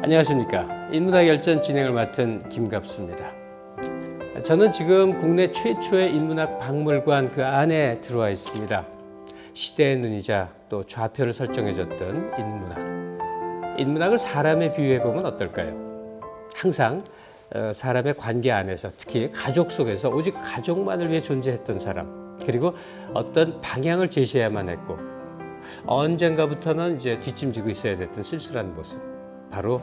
안녕하십니까. 인문학 열전 진행을 맡은 김갑수입니다. 저는 지금 국내 최초의 인문학 박물관 그 안에 들어와 있습니다. 시대의 눈이자 또 좌표를 설정해줬던 인문학. 인문학을 사람에 비유해보면 어떨까요? 항상 사람의 관계 안에서, 특히 가족 속에서 오직 가족만을 위해 존재했던 사람, 그리고 어떤 방향을 제시해야만 했고 언젠가부터는 이제 뒷짐지고 있어야 됐던 쓸쓸한 모습, 바로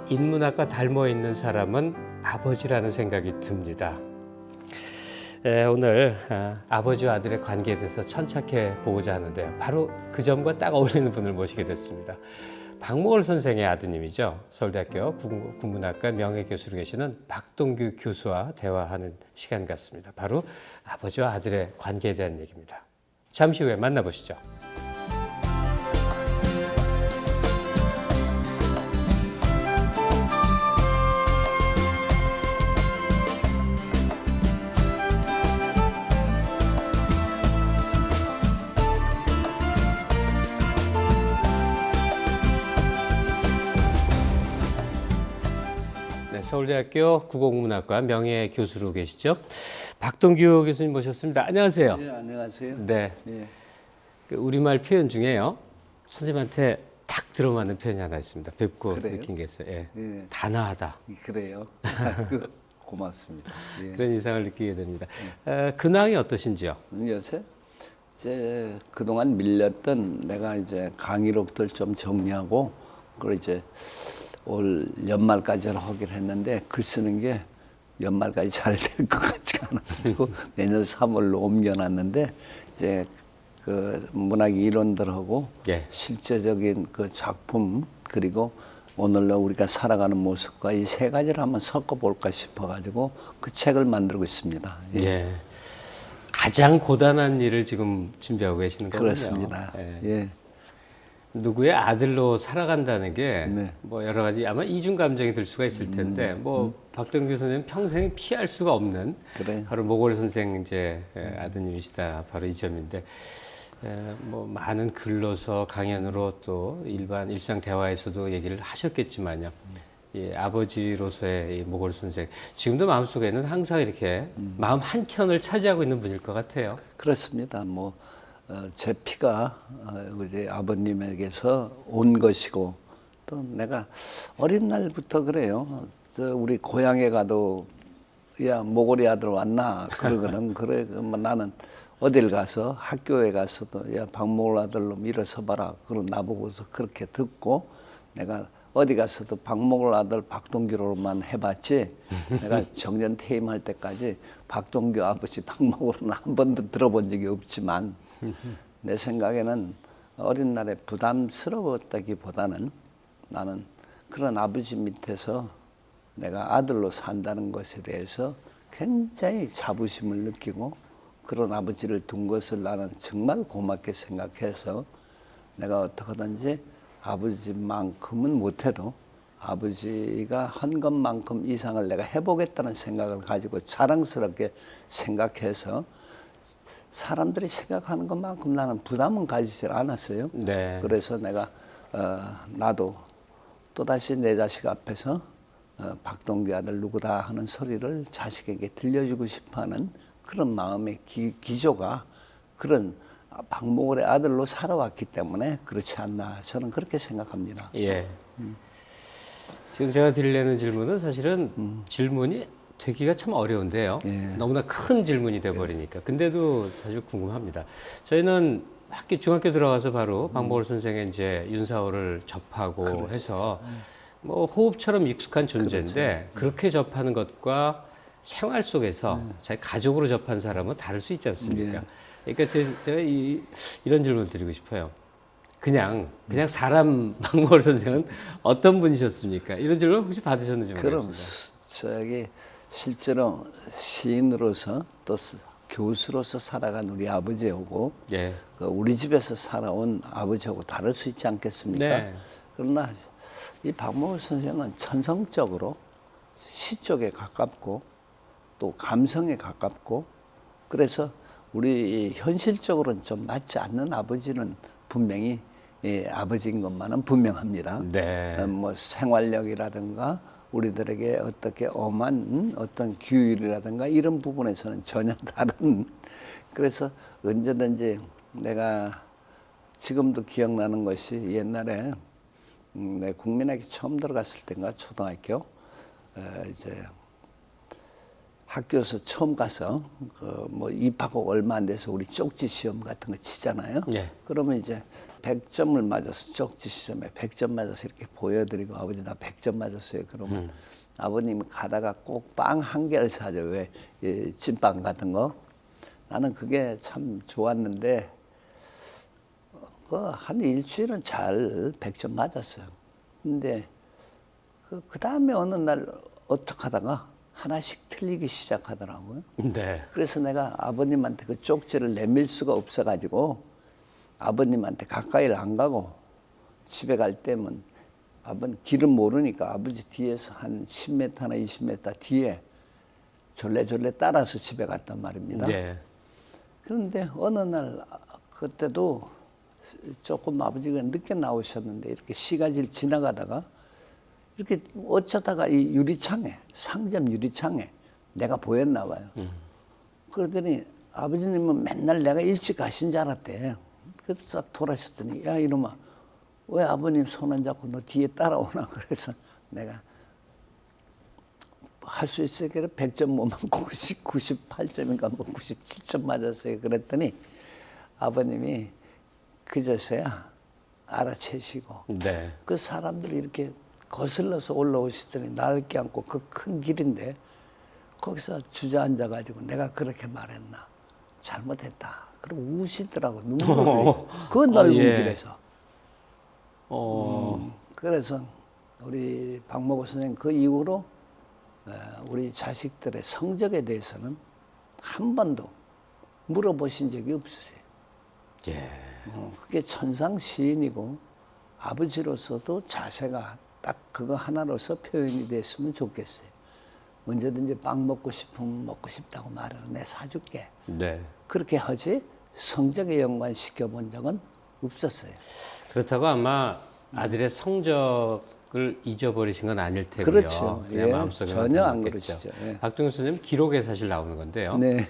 인문학과 닮아 있는 사람은 아버지라는 생각이 듭니다. 오늘 아버지와 아들의 관계에 대해서 천착해 보고자 하는데요. 바로 그 점과 딱 어울리는 분을 모시게 됐습니다. 박목월 선생의 아드님이죠. 서울대학교 국문학과 명예교수로 계시는 박동규 교수와 대화하는 시간 같습니다. 바로 아버지와 아들의 관계에 대한 얘기입니다. 잠시 후에 만나보시죠. 서울대학교 국어국문학과 명예교수로 계시죠. 박동규 교수님 모셨습니다. 안녕하세요. 네, 안녕하세요. 네. 네. 그 우리말 표현 중에요. 선생님한테 딱 들어맞는 표현이 하나 있습니다. 뵙고 그래요? 느낀 게 있어요. 예. 네. 단아하다. 그래요. 고맙습니다. 예. 그런 인상을 느끼게 됩니다. 근황이 어떠신지요? 요새 이제 그동안 밀렸던 내가 이제 강의록들 좀 정리하고 그걸 이제 올 연말까지 하기로 했는데 글 쓰는 게 연말까지 잘 될 것 같지가 않아가지고 내년 3월로 옮겨놨는데 이제 그 문학 이론들하고 예. 실제적인 그 작품 그리고 오늘날 우리가 살아가는 모습과 이 세 가지를 한번 섞어볼까 싶어가지고 그 책을 만들고 있습니다. 예. 예. 가장 고단한 일을 지금 준비하고 계시는 거군요. 그렇습니다. 예. 예. 누구의 아들로 살아간다는 게 네. 뭐 여러 가지 아마 이중 감정이 들 수가 있을 텐데 박동규 선생님 평생 피할 수가 없는 그래. 바로 목월 선생 이제 아드님이시다. 바로 이 점인데 뭐 많은 글로서 강연으로 또 일반 일상 대화에서도 얘기를 하셨겠지만요. 이 아버지로서의 이 목월 선생 지금도 마음속에는 항상 이렇게 마음 한 켠을 차지하고 있는 분일 것 같아요. 그렇습니다. 제 피가 이제 아버님에게서 온 것이고 또 내가 어린 날부터 그래요. 우리 고향에 가도 야 모골이 아들 왔나 그러거든. 그래 뭐 나는 어딜 가서 학교에 가서도 야 박목월 아들로 일어서 봐라. 그런 나보고서 그렇게 듣고 내가 어디 가서도 박목월 아들 박동규로만 해봤지 내가 정년 퇴임할 때까지 박동규 아버지 박목월은 한 번도 들어본 적이 없지만 내 생각에는 어린 날에 부담스러웠다기보다는 나는 그런 아버지 밑에서 내가 아들로 산다는 것에 대해서 굉장히 자부심을 느끼고 그런 아버지를 둔 것을 나는 정말 고맙게 생각해서 내가 어떻게든지 아버지만큼은 못해도 아버지가 한 것만큼 이상을 내가 해보겠다는 생각을 가지고 자랑스럽게 생각해서 사람들이 생각하는 것만큼 나는 부담은 가지질 않았어요. 네. 그래서 내가 나도 또다시 내 자식 앞에서 박동규 아들 누구다 하는 소리를 자식에게 들려주고 싶어하는 그런 마음의 기조가 그런 박목월의 아들로 살아왔기 때문에 그렇지 않나 저는 그렇게 생각합니다. 예. 지금 제가 드리려는 질문은 사실은 질문이 되기가 참 어려운데요. 예. 너무나 큰 질문이 돼버리니까. 근데도 사실 궁금합니다. 저희는 중학교 들어가서 바로 박목월 선생의 이제 윤사호를 접하고 그렇죠. 해서 뭐 호흡처럼 익숙한 존재인데 그렇게 접하는 것과 생활 속에서 자기 가족으로 접한 사람은 다를 수 있지 않습니까? 그러니까 제가 이런 질문을 드리고 싶어요. 그냥 사람 박목월 선생은 어떤 분이셨습니까? 이런 질문 혹시 받으셨는지 모르겠습니다. 그럼 실제로 시인으로서 또 교수로서 살아간 우리 아버지하고 예. 우리 집에서 살아온 아버지하고 다를 수 있지 않겠습니까? 네. 그러나 이 박목월 선생은 천성적으로 시 쪽에 가깝고 또 감성에 가깝고 그래서 우리 현실적으로는 좀 맞지 않는 아버지는 분명히 아버지인 것만은 분명합니다. 네. 뭐 생활력이라든가 우리들에게 어떻게 엄한 어떤 규율이라든가 이런 부분에서는 전혀 다른. 그래서 언제든지 내가 지금도 기억나는 것이 옛날에 내 국민학교 처음 들어갔을 때인가 초등학교 이제 학교에서 처음 가서 그 뭐 입학하고 얼마 안 돼서 우리 쪽지 시험 같은 거 치잖아요. 예. 그러면 이제 100점을 맞아서 쪽지 시험에 100점 맞아서 이렇게 보여드리고 아버지 나 100점 맞았어요. 그러면 아버님이 가다가 꼭 빵 한 개를 사줘. 왜 찐빵 같은 거. 나는 그게 참 좋았는데 한 일주일은 잘 100점 맞았어요. 근데 그 다음에 어느 날 어떻게 하다가 하나씩 틀리기 시작하더라고요. 네. 그래서 내가 아버님한테 그 쪽지를 내밀 수가 없어가지고 아버님한테 가까이를 안 가고 집에 갈 때면 아버님 길은 모르니까 아버지 뒤에서 한 10m나 20m 뒤에 졸래졸래 따라서 집에 갔단 말입니다. 네. 그런데 어느 날 그때도 조금 아버지가 늦게 나오셨는데 이렇게 시가지를 지나가다가 이렇게 어쩌다가 이 유리창에 상점 유리창에 내가 보였나 봐요. 그러더니 아버지님은 맨날 내가 일찍 가신 줄 알았대. 그래서 싹 돌아셨더니 야 이놈아 왜 아버님 손 안 잡고 너 뒤에 따라오나. 그래서 내가 할 수 있으니까 100점 못 맞고 98점인가 뭐 97점 맞았어요. 그랬더니 아버님이 그제서야 알아채시고 네. 그 사람들이 이렇게 거슬러서 올라오시더니 나를 껴안고 그 큰 길인데 거기서 주저앉아가지고 내가 그렇게 말했나 잘못했다. 그리고 우시더라고 눈물을 흘리고 그 넓은 예. 길에서. 그래서 우리 박모고 선생님 그 이후로 우리 자식들의 성적에 대해서는 한 번도 물어보신 적이 없으세요. 예. 그게 천상시인이고 아버지로서도 자세가 딱 그거 하나로서 표현이 됐으면 좋겠어요. 언제든지 빵 먹고 싶으면 먹고 싶다고 말해라. 내가 사줄게. 네. 그렇게 하지 성적에 연관시켜 본 적은 없었어요. 그렇다고 아마 아들의 성적을 잊어버리신 건 아닐 테고요. 그렇죠. 그냥 예, 마음속에 전혀 안 담았겠죠. 그러시죠. 예. 박동현 선생님 기록에 사실 나오는 건데요. 네.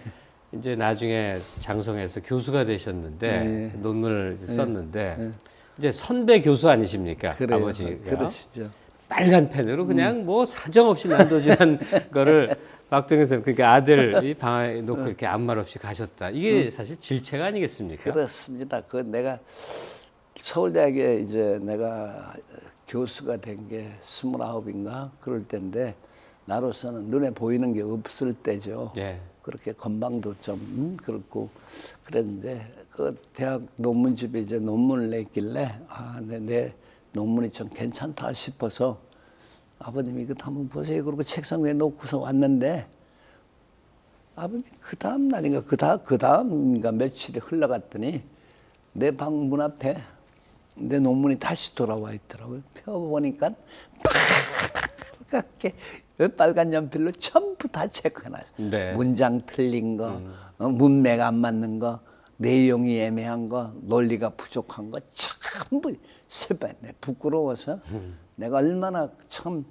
이제 나중에 장성에서 교수가 되셨는데 네. 논문을 썼는데 이제 선배 교수 아니십니까? 그래요. 아버지가 그러시죠. 빨간 펜으로 그냥 뭐 사정없이 난도질한 거를 박동현 선생님 그러니까 아들이 방에 놓고 이렇게 아무 말 없이 가셨다. 이게 사실 질책 아니겠습니까? 그렇습니다. 그 내가 서울대학에 이제 내가 교수가 된 게 29인가 그럴 때인데 나로서는 눈에 보이는 게 없을 때죠. 예. 그렇게 건방도 좀 그렇고 그랬는데 그 대학 논문집에 이제 논문을 냈길래 내 논문이 좀 괜찮다 싶어서 아버님이 이거 한번 보세요. 그러고 책상 위에 놓고서 왔는데 아버님 그 다음 날인가 그 다음인가 며칠이 흘러갔더니 내 방 문 앞에 내 논문이 다시 돌아와 있더라고요. 펴보니까 빨갛게 빨간 연필로 전부 다 체크해놨어요. 네. 문장 틀린 거, 문맥 안 맞는 거, 내용이 애매한 거, 논리가 부족한 거 전부 세배네. 부끄러워서 내가 얼마나 참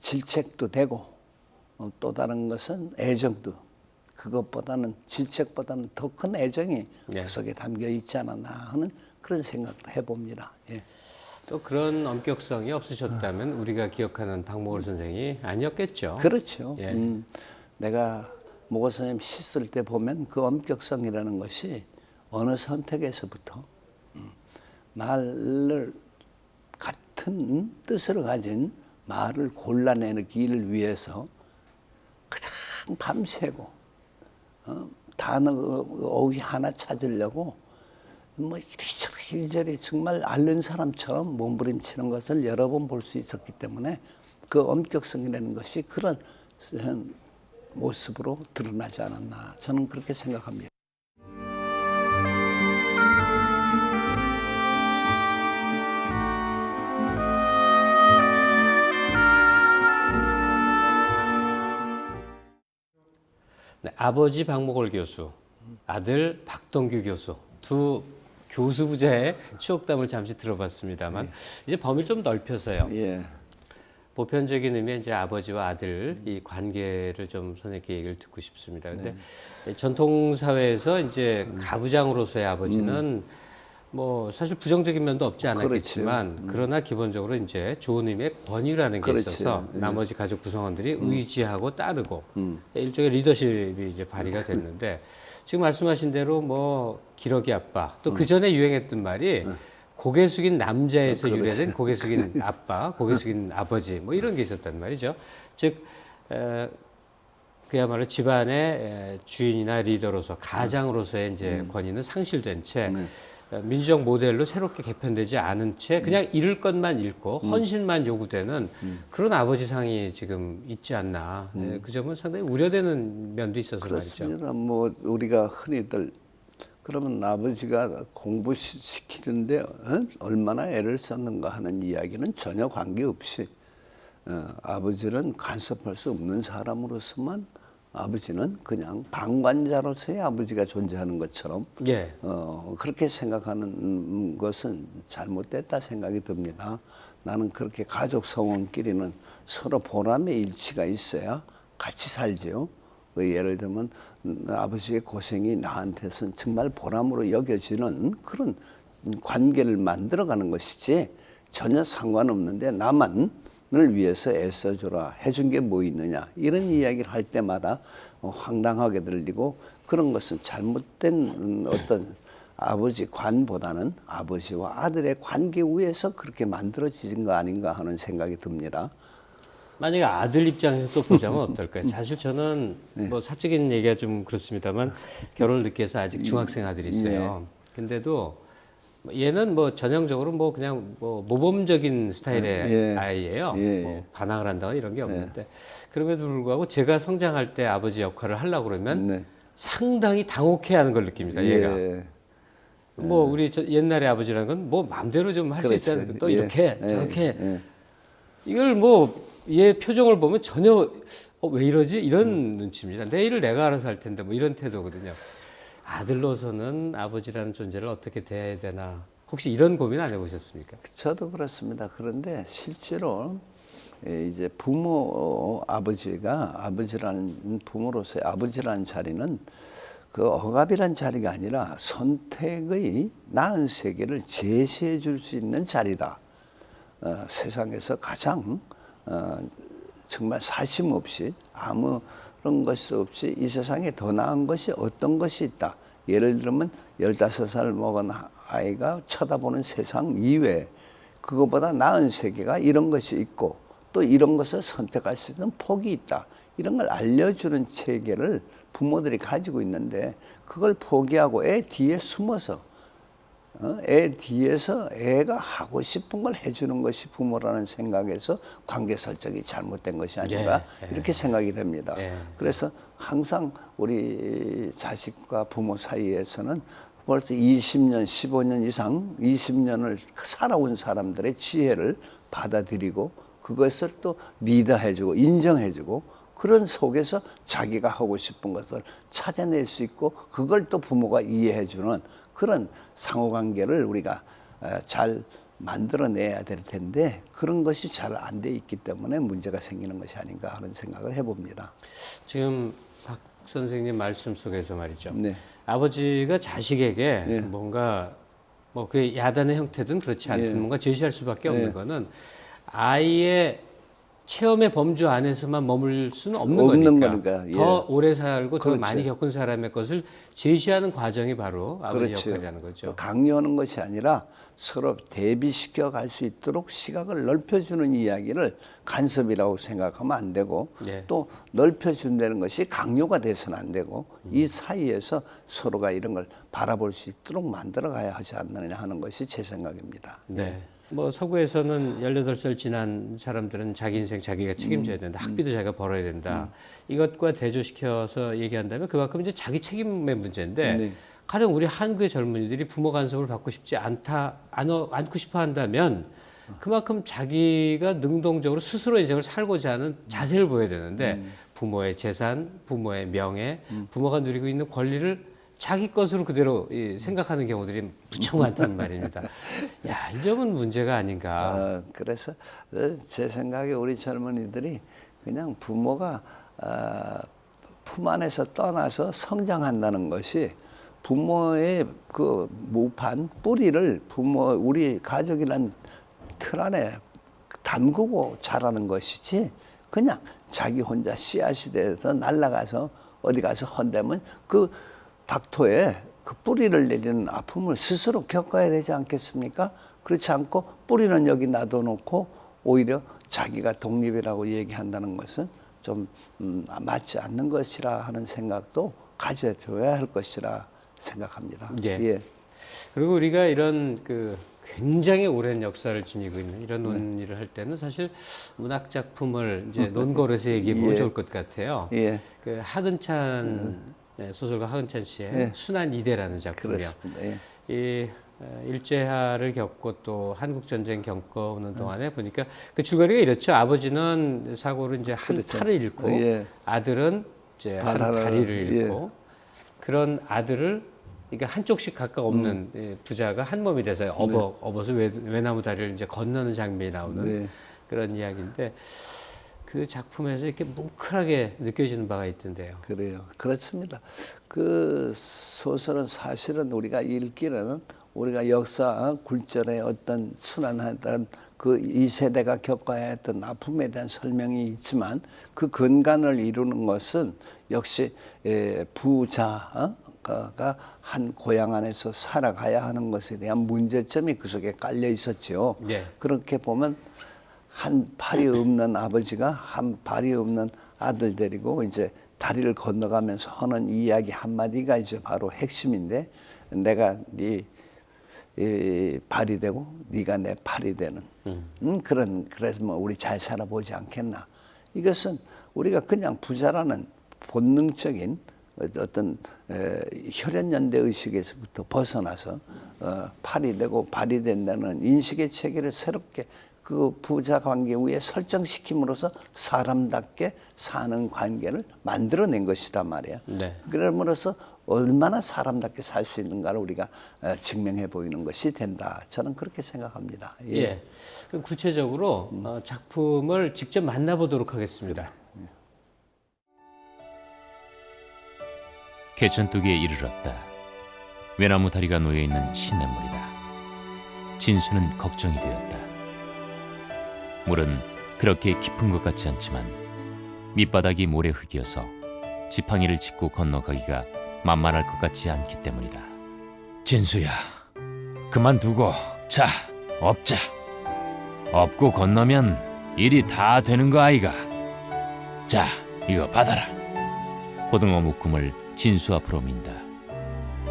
질책도 되고 또 다른 것은 애정도 그것보다는 질책보다는 더 큰 애정이 예. 그 속에 담겨 있지 않았나 하는 그런 생각도 해봅니다. 예. 또 그런 엄격성이 없으셨다면 우리가 기억하는 박목월 선생이 아니었겠죠. 그렇죠. 예. 내가 모고 선생님 시 쓸 때 보면 그 엄격성이라는 것이 어느 선택에서부터 말을 같은 뜻을 가진 말을 골라내기를 위해서 가장 밤새고 단어 어휘 하나 찾으려고 뭐 이리저리 정말 앓는 사람처럼 몸부림치는 것을 여러 번 볼 수 있었기 때문에 그 엄격성이라는 것이 그런 모습으로 드러나지 않았나 저는 그렇게 생각합니다. 네, 아버지 박목월 교수, 아들 박동규 교수 두 교수부자의 추억담을 잠시 들어봤습니다만 이제 범위를 좀 넓혀서요. 예. 보편적인 의미의 이제 아버지와 아들 이 관계를 좀 선생님께 얘기를 듣고 싶습니다. 근데 전통 사회에서 이제 가부장으로서의 아버지는 뭐 사실 부정적인 면도 없지 않았겠지만 그러나 기본적으로 이제 좋은 의미의 권위라는 게 그렇지. 있어서 나머지 가족 구성원들이 의지하고 따르고 일종의 리더십이 이제 발휘가 됐는데 지금 말씀하신 대로 뭐 기러기 아빠 또 그 전에 유행했던 말이 고개 숙인 남자에서 유래된 고개 숙인 아빠, 고개 숙인 아버지 뭐 이런 게 있었단 말이죠. 즉 그야말로 집안의 주인이나 리더로서 가장으로서의 이제 권위는 상실된 채 민주적 모델로 새롭게 개편되지 않은 채 그냥 잃을 것만 잃고 헌신만 요구되는 그런 아버지상이 지금 있지 않나. 그 점은 상당히 우려되는 면도 있어서 말이죠. 그렇습니다. 뭐 우리가 흔히들 그러면 아버지가 공부시키는데 얼마나 애를 썼는가 하는 이야기는 전혀 관계없이 아버지는 간섭할 수 없는 사람으로서만 아버지는 그냥 방관자로서의 아버지가 존재하는 것처럼 예. 그렇게 생각하는 것은 잘못됐다 생각이 듭니다. 나는 그렇게 가족 성원끼리는 서로 보람의 일치가 있어야 같이 살죠. 예를 들면 아버지의 고생이 나한테서는 정말 보람으로 여겨지는 그런 관계를 만들어가는 것이지 전혀 상관없는데 나만을 위해서 애써줘라 해준 게 뭐 있느냐 이런 이야기를 할 때마다 황당하게 들리고 그런 것은 잘못된 어떤 아버지 관보다는 아버지와 아들의 관계 위에서 그렇게 만들어진 거 아닌가 하는 생각이 듭니다. 만약에 아들 입장에서 또 보자면 어떨까요? 사실 저는 뭐 사적인 얘기가 좀 그렇습니다만 결혼을 늦게 해서 아직 중학생 아들이 있어요. 근데도 얘는 뭐 전형적으로 뭐 그냥 뭐 모범적인 스타일의 아이예요. 뭐 반항을 한다거나 이런 게 없는데 그럼에도 불구하고 제가 성장할 때 아버지 역할을 하려고 그러면 상당히 당혹해하는 걸 느낍니다. 얘가. 뭐 우리 옛날에 아버지라는 건 뭐 마음대로 좀 할 수 있잖아요. 또 이렇게 저렇게 이걸 뭐 얘 표정을 보면 전혀 왜 이러지 이런 눈치입니다. 내 일을 내가 알아서 할 텐데 뭐 이런 태도거든요. 아들로서는 아버지라는 존재를 어떻게 대해야 되나 혹시 이런 고민 안 해보셨습니까? 저도 그렇습니다. 그런데 실제로 이제 부모 아버지라는 부모로서의 아버지라는 자리는 그 억압이란 자리가 아니라 선택의 나은 세계를 제시해 줄 수 있는 자리다. 세상에서 가장 정말 사심 없이 아무런 것이 없이 이 세상에 더 나은 것이 어떤 것이 있다. 예를 들면 15살 먹은 아이가 쳐다보는 세상 이외에 그거보다 나은 세계가 이런 것이 있고 또 이런 것을 선택할 수 있는 폭이 있다. 이런 걸 알려주는 체계를 부모들이 가지고 있는데 그걸 포기하고 애 뒤에 숨어서 애 뒤에서 애가 하고 싶은 걸 해주는 것이 부모라는 생각에서 관계 설정이 잘못된 것이 아닌가 이렇게 생각이 됩니다. 그래서 항상 우리 자식과 부모 사이에서는 벌써 20년, 15년 이상 20년을 살아온 사람들의 지혜를 받아들이고 그것을 또 리더해주고 인정해주고 그런 속에서 자기가 하고 싶은 것을 찾아낼 수 있고 그걸 또 부모가 이해해주는 그런 상호관계를 우리가 잘 만들어내야 될 텐데 그런 것이 잘 안 돼 있기 때문에 문제가 생기는 것이 아닌가 하는 생각을 해봅니다. 지금 박 선생님 말씀 속에서 말이죠. 아버지가 자식에게 뭔가 뭐 그 야단의 형태든 그렇지 않든 뭔가 제시할 수밖에 없는 거는 아이의 체험의 범주 안에서만 머물 수는 없는 거니까. 더 오래 살고 더 많이 겪은 사람의 것을 제시하는 과정이 바로 아버지 역할이라는 거죠. 강요하는 것이 아니라 서로 대비시켜 갈 수 있도록 시각을 넓혀주는 이야기를 간섭이라고 생각하면 안 되고 또 넓혀준다는 것이 강요가 돼서는 안 되고 이 사이에서 서로가 이런 걸 바라볼 수 있도록 만들어 가야 하지 않느냐 하는 것이 제 생각입니다. 뭐 서구에서는 18살 지난 사람들은 자기 인생 자기가 책임져야 된다. 학비도 자기가 벌어야 된다. 이것과 대조시켜서 얘기한다면 그만큼 이제 자기 책임의 문제인데 가령 우리 한국의 젊은이들이 부모 간섭을 받고 싶지 않고 싶어 한다면 그만큼 자기가 능동적으로 스스로 인생을 살고자 하는 자세를 보여야 되는데 부모의 재산, 부모의 명예, 부모가 누리고 있는 권리를 자기 것으로 그대로 생각하는 경우들이 무척 많다는 말입니다. 야, 이 점은 문제가 아닌가. 그래서 제 생각에 우리 젊은이들이 그냥 부모가 품 안에서 떠나서 성장한다는 것이 부모의 그 무판 뿌리를 우리 가족이란 틀 안에 담그고 자라는 것이지 그냥 자기 혼자 씨앗이 돼서 날아가서 어디 가서 헌다면 그 박토에 그 뿌리를 내리는 아픔을 스스로 겪어야 되지 않겠습니까? 그렇지 않고 뿌리는 여기 놔둬놓고 오히려 자기가 독립이라고 얘기한다는 것은 좀 맞지 않는 것이라 하는 생각도 가져줘야 할 것이라 생각합니다. 예. 예. 그리고 우리가 이런 그 굉장히 오랜 역사를 지니고 있는 이런 논의를 할 때는 사실 문학 작품을 이제 논거로서 얘기해보면 좋을 것 같아요. 예. 그 하근찬 소설가 하근찬 씨의 순환 이대라는 작품이요. 그렇습니다. 예. 이 일제하를 겪고 또 한국 전쟁 겪어오는 동안에 보니까 그 줄거리가 이렇죠. 아버지는 사고로 이제 한 팔을 잃고 아들은 이제 한 다리를 잃고 그런 아들을 그러니까 한쪽씩 각각 없는 부자가 한 몸이 돼서 업어서 외나무 다리를 이제 건너는 장면이 나오는 그런 이야기인데 그 작품에서 이렇게 뭉클하게 느껴지는 바가 있던데요. 그래요. 그렇습니다. 그 소설은 사실은 우리가 읽기로는 우리가 역사 굴절의 어떤 순환하던 그 이 세대가 겪어야 했던 아픔에 대한 설명이 있지만 그 근간을 이루는 것은 역시 부자가 한 고향 안에서 살아가야 하는 것에 대한 문제점이 그 속에 깔려 있었죠. 그렇게 보면 한 팔이 없는 아버지가 한 발이 없는 아들 데리고 이제 다리를 건너가면서 하는 이야기 한마디가 이제 바로 핵심인데 내가 네 발이 되고 네가 내 팔이 되는 그래서 뭐 우리 잘 살아보지 않겠나. 이것은 우리가 그냥 부자라는 본능적인 어떤 혈연연대 의식에서부터 벗어나서 팔이 되고 발이 된다는 인식의 체계를 새롭게 그 부자 관계 위에 설정시킴으로써 사람답게 사는 관계를 만들어낸 것이다 말이야. 그럼으로써 얼마나 사람답게 살 수 있는가를 우리가 증명해 보이는 것이 된다. 저는 그렇게 생각합니다. 예. 그럼 구체적으로 작품을 직접 만나보도록 하겠습니다. 개천뚝에 이르렀다. 외나무 다리가 놓여있는 시냇물이다. 진수는 걱정이 되었다. 물은 그렇게 깊은 것 같지 않지만 밑바닥이 모래흙이어서 지팡이를 짚고 건너가기가 만만할 것 같지 않기 때문이다. 진수야, 그만두고 자, 업자. 업고 건너면 일이 다 되는 거 아이가. 자, 이거 받아라. 고등어 묶음을 진수 앞으로 민다.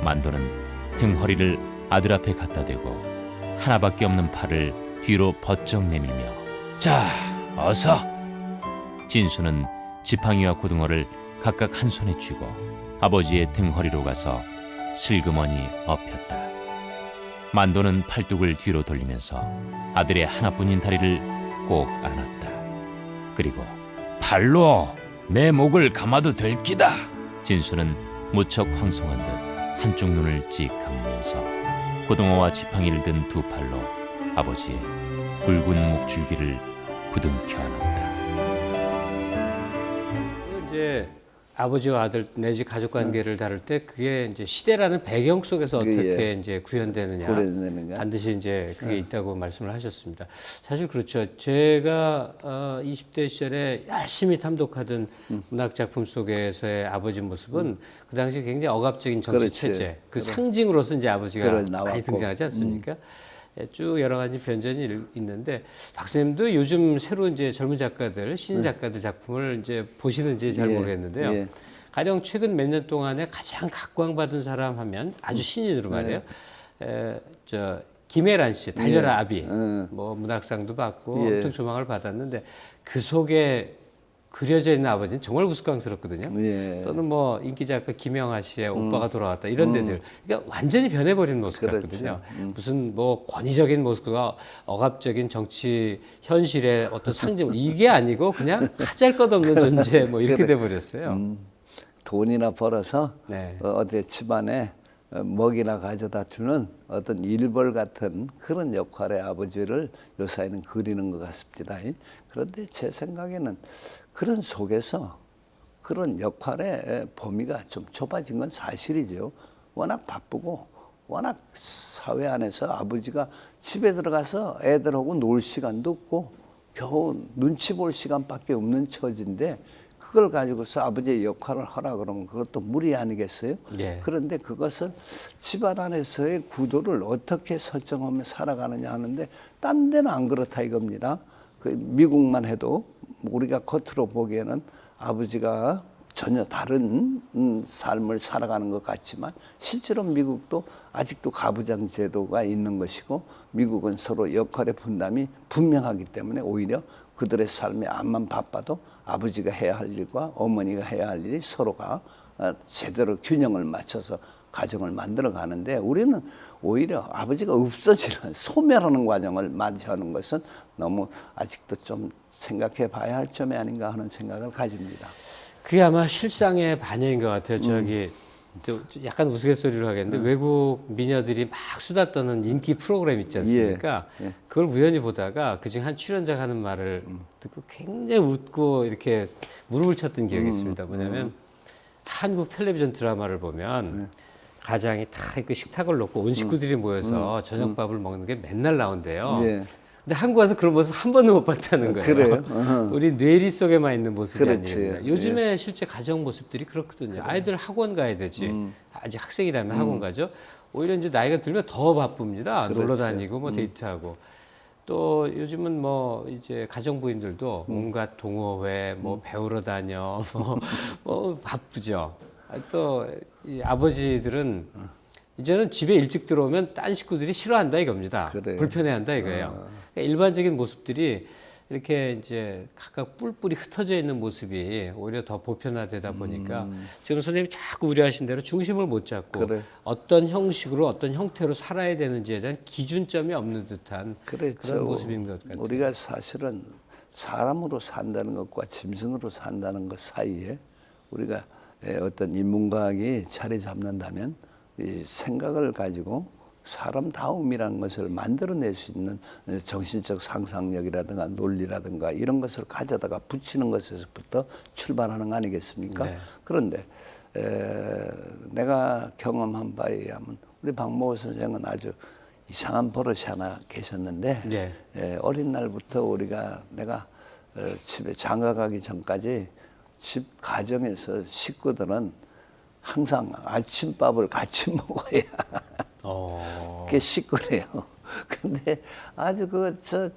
만도는 등허리를 아들 앞에 갖다 대고 하나밖에 없는 팔을 뒤로 버쩍 내밀며 자, 어서. 진수는 지팡이와 고등어를 각각 한 손에 쥐고 아버지의 등허리로 가서 슬그머니 엎였다. 만도는 팔뚝을 뒤로 돌리면서 아들의 하나뿐인 다리를 꼭 안았다. 그리고 팔로 내 목을 감아도 될 끼다. 진수는 무척 황송한 듯 한쪽 눈을 찍 감으면서 고등어와 지팡이를 든 두 팔로 아버지의 굵은 목줄기를 부둥켜 안았다. 이제 아버지와 아들 내지 가족 관계를 다룰 때 그게 이제 시대라는 배경 속에서 어떻게 이제 구현되느냐 반드시 이제 그게 있다고 말씀을 하셨습니다. 사실 그렇죠. 제가 20대 시절에 열심히 탐독하던 문학 작품 속에서의 아버지 모습은 그 당시 굉장히 억압적인 정치 체제, 그 상징으로서 이제 아버지가 많이 등장하지 않습니까? 쭉 여러 가지 변전이 있는데 박사님도 요즘 새로 이제 젊은 작가들, 신인 작가들 작품을 이제 보시는지 잘 모르겠는데요. 가령 최근 몇 년 동안에 가장 각광받은 사람 하면 아주 신인으로 말이에요. 김혜란 씨, 달려라 아비, 뭐 문학상도 받고 엄청 조망을 받았는데 그 속에 그려져 있는 아버지는 정말 우스꽝스럽거든요. 또는 뭐 인기 작가 김영하 씨의 오빠가 돌아왔다 이런 데들, 그러니까 완전히 변해버린 모습 같거든요. 무슨 뭐 권위적인 모습과 억압적인 정치 현실의 어떤 상징 이게 아니고 그냥 하잘것없는 존재 뭐 이렇게 돼버렸어요. 돈이나 벌어서 네. 어디 집안에 먹이나 가져다 주는 어떤 일벌 같은 그런 역할의 아버지를 요사이는 그리는 것 같습니다. 그런데 제 생각에는 그런 속에서 그런 역할의 범위가 좀 좁아진 건 사실이죠. 워낙 바쁘고 워낙 사회 안에서 아버지가 집에 들어가서 애들하고 놀 시간도 없고 겨우 눈치 볼 시간밖에 없는 처지인데 그걸 가지고서 아버지의 역할을 하라 그러면 그것도 무리 아니겠어요? 예. 그런데 그것은 집안 안에서의 구도를 어떻게 설정하며 살아가느냐 하는데 딴 데는 안 그렇다 이겁니다. 그 미국만 해도 우리가 겉으로 보기에는 아버지가 전혀 다른 삶을 살아가는 것 같지만 실제로 미국도 아직도 가부장 제도가 있는 것이고 미국은 서로 역할의 분담이 분명하기 때문에 오히려 그들의 삶에 암만 바빠도 아버지가 해야 할 일과 어머니가 해야 할 일이 서로가 제대로 균형을 맞춰서 가정을 만들어 가는데 우리는 오히려 아버지가 없어지는 소멸하는 과정을 맞이하는 것은 너무 아직도 좀 생각해 봐야 할 점이 아닌가 하는 생각을 가집니다. 그게 아마 실상의 반영인 것 같아요. 저기 또 약간 우스갯소리로 하겠는데 외국 미녀들이 막 수다 떠는 인기 프로그램 있지 않습니까? 예. 그걸 우연히 보다가 그중 한 출연자가 하는 말을 듣고 굉장히 웃고 이렇게 무릎을 쳤던 기억이 있습니다. 뭐냐면 한국 텔레비전 드라마를 보면 가장이 다 그 식탁을 놓고 온 식구들이 모여서 저녁밥을 먹는 게 맨날 나온대요. 예. 근데 한국 와서 그런 모습 한 번도 못 봤다는 거예요. 그래요? 우리 뇌리 속에만 있는 모습이 그렇지. 아니에요. 요즘에 실제 가정 모습들이 그렇거든요. 아이들 학원 가야 되지. 아직 학생이라면 학원 가죠. 오히려 이제 나이가 들면 더 바쁩니다. 놀러 다니고 뭐 데이트하고. 또 요즘은 뭐 이제 가정부인들도 온갖 동호회 뭐 배우러 다녀 뭐 바쁘죠. 또 이 아버지들은 이제는 집에 일찍 들어오면 딴 식구들이 싫어한다 이겁니다. 그래요. 불편해한다 이거예요. 그러니까 일반적인 모습들이 이렇게 이제 각각 뿔뿔이 흩어져 있는 모습이 오히려 더 보편화되다 보니까 지금 선생님이 자꾸 우려하신 대로 중심을 못 잡고 그래. 어떤 형식으로 어떤 형태로 살아야 되는지에 대한 기준점이 없는 듯한 그렇죠. 그런 모습인 것 같아요. 우리가 사실은 사람으로 산다는 것과 짐승으로 산다는 것 사이에 우리가 어떤 인문과학이 자리 잡는다면 이 생각을 가지고 사람다움이라는 것을 만들어낼 수 있는 정신적 상상력이라든가 논리라든가 이런 것을 가져다가 붙이는 것에서부터 출발하는 거 아니겠습니까? 네. 그런데 내가 경험한 바에 의하면 우리 박모호 선생은 아주 이상한 버릇이 하나 계셨는데 네. 어린 날부터 내가 집에 장가 가기 전까지 집 가정에서 식구들은 항상 아침밥을 같이 먹어야 그게 식구래요. 근데 아주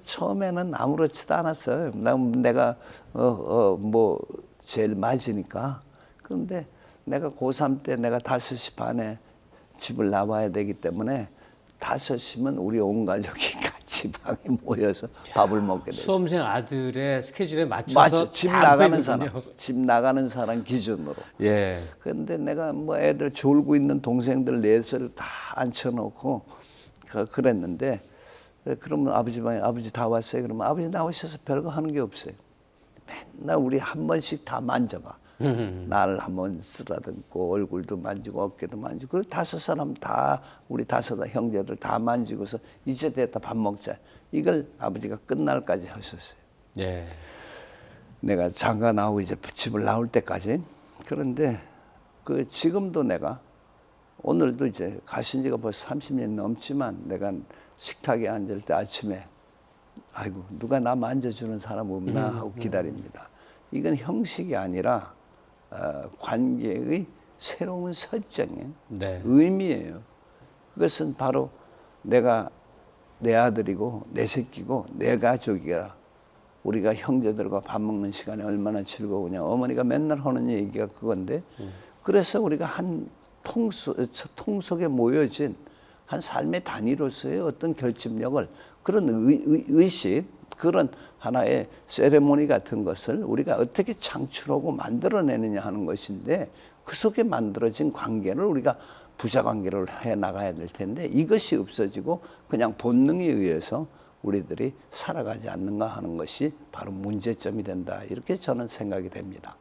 처음에는 아무렇지도 않았어요. 내가 뭐 제일 맞으니까. 그런데 내가 고3 때 내가 5시 반에 집을 나와야 되기 때문에 5시면 우리 온 가족이 같이 방에 모여서 밥을 먹게 됐어요. 수험생 아들의 스케줄에 맞춰서 집 다 나가는 모이는군요. 사람, 집 나가는 사람 기준으로. 예. 그런데 내가 뭐 애들 졸고 있는 동생들 넷을 다 앉혀놓고 그랬는데 그러면 아버지 방에 아버지 다 왔어요. 그러면 아버지 나오셔서 별거 하는 게 없어요. 맨날 우리 한 번씩 다 만져봐. 나를 한번 쓰다듬고 얼굴도 만지고 어깨도 만지고 그리고 5사람 다 우리 5 형제들 다 만지고서 이제 됐다 밥 먹자. 이걸 아버지가 끝날까지 하셨어요. 예. 내가 장가 나오고 이제 집을 나올 때까지. 그런데 지금도 내가 오늘도 이제 가신 지가 벌써 30년 넘지만 내가 식탁에 앉을 때 아침에 아이고 누가 나 만져주는 사람 없나 하고 기다립니다. 이건 형식이 아니라 관계의 새로운 설정이에요. 네. 의미예요. 그것은 바로 내가 내 아들이고 내 새끼고 내 가족이라 우리가 형제들과 밥 먹는 시간이 얼마나 즐거우냐. 어머니가 맨날 하는 얘기가 그건데 그래서 우리가 한 통속에 모여진 한 삶의 단위로서의 어떤 결집력을 그런 의식 그런 하나의 세레모니 같은 것을 우리가 어떻게 창출하고 만들어내느냐 하는 것인데 그 속에 만들어진 관계를 우리가 부자 관계를 해 나가야 될 텐데 이것이 없어지고 그냥 본능에 의해서 우리들이 살아가지 않는가 하는 것이 바로 문제점이 된다. 이렇게 저는 생각이 됩니다.